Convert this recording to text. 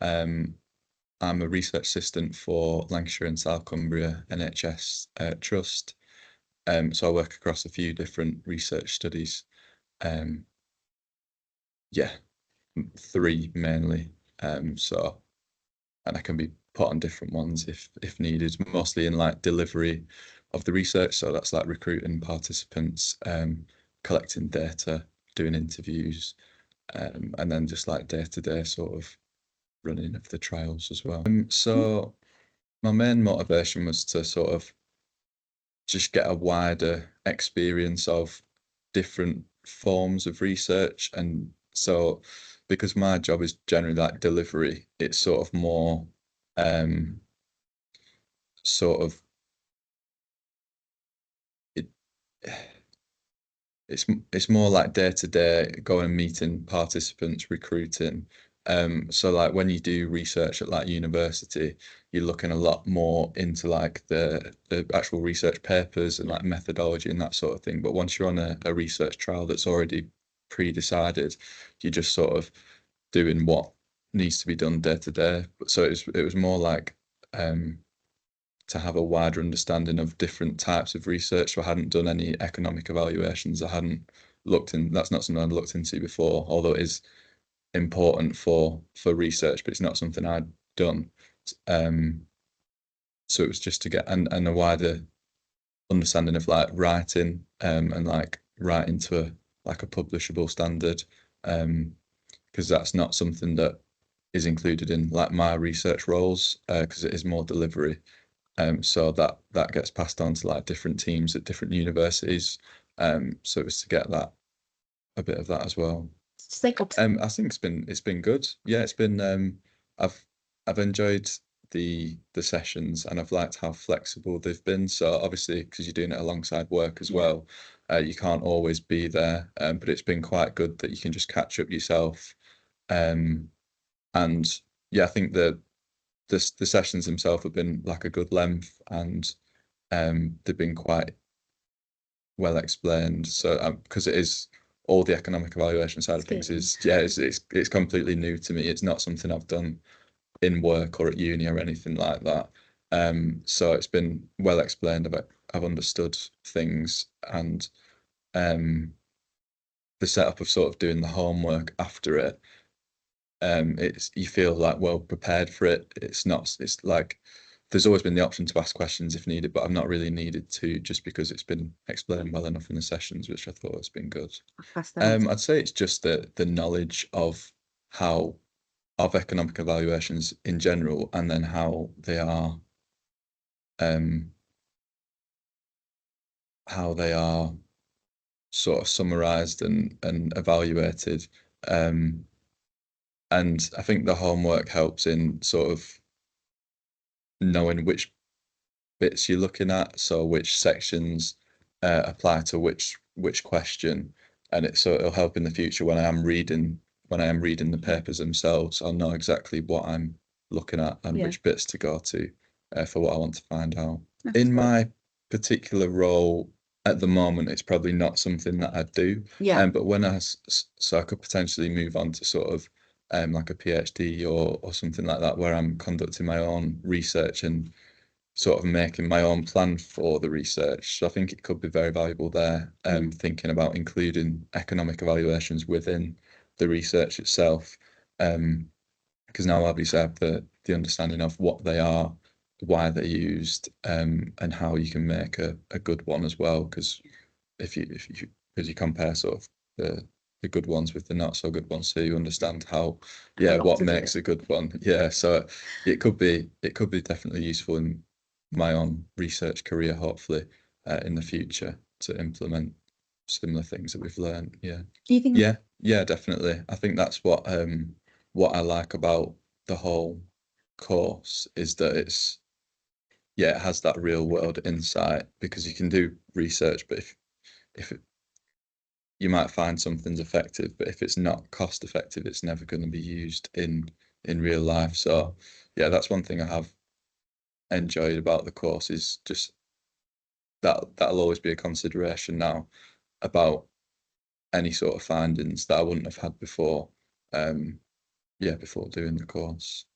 Um, I'm a research assistant for Lancashire and South Cumbria NHS Trust. So I work across a few different research studies. Um, yeah, three mainly. So and I can be put on different ones if needed, mostly in like delivery of the research. So that's like recruiting participants, collecting data, doing interviews, and then just like day-to-day sort of running of the trials as well. So my main motivation was to sort of just get a wider experience of different forms of research. And so because my job is generally like delivery, it's sort of more um sort of it it's more like day to day going and meeting participants, recruiting. So like when you do research at like university, you're looking a lot more into like the actual research papers and like methodology and that sort of thing. But once you're on a research trial that's already pre-decided, you're just sort of doing what needs to be done day to day. So it was more like to have a wider understanding of different types of research. So I hadn't done any economic evaluations. I hadn't looked in, that's not something I'd looked into before, although it is important for research, but it's not something I'd done. Um, so it was just to get and a wider understanding of like writing, and like writing to like a publishable standard. Because that's not something that is included in like my research roles, because it is more delivery. So that gets passed on to like different teams at different universities. So it was to get that a bit of that as well. It's like I think it's been good. Yeah, it's been I've I've enjoyed the sessions and I've liked how flexible they've been. So obviously because you're doing it alongside work as Yeah. well, you can't always be there. But it's been quite good that you can just catch up yourself. Um, and yeah, I think the sessions themselves have been like a good length and they've been quite well explained. So because it is all the economic evaluation side of things is it's completely new to me. It's not something I've done in work or at uni or anything like that. So it's been well explained. I've understood things and um the setup of sort of doing the homework after it. It's you feel like well prepared for it. It's like there's always been the option to ask questions if needed, but I've not really needed to just because it's been explained well enough in the sessions, which I thought has been good. Pass that on. I'd say it's just the knowledge how of economic evaluations in general, and then um how they are sort of summarized and evaluated. Um, and I think the homework helps in sort of knowing which bits you're looking at, so which sections apply to which question, and so it'll help in the future when I am reading the papers themselves. I'll know exactly what I'm looking at and Yeah. which bits to go to for what I want to find out. That's In good. my particular role at the moment, it's probably not something that I do, Yeah. but so I could potentially move on to sort of like a PhD or something like that, where I'm conducting my own research and sort of making my own plan for the research. So I think it could be very valuable there, thinking about including economic evaluations within the research itself. Because now obviously I have the understanding of what they are, why they're used, and how you can make a good one as well. Because because you compare sort of the good ones with the not so good ones, so you understand what makes a good one. Yeah, so it could be definitely useful in my own research career, hopefully, in the future to implement similar things that we've learned. Yeah. Do you think? Yeah, definitely. I think that's what I like about the whole course is that it has that real world insight because you can do research, but if it, you might find something's effective, but if it's not cost effective, it's never going to be used in real life. So yeah, that's one thing I have enjoyed about the course is just that'll always be a consideration now about any sort of findings that I wouldn't have had before. Um, yeah, before doing the course.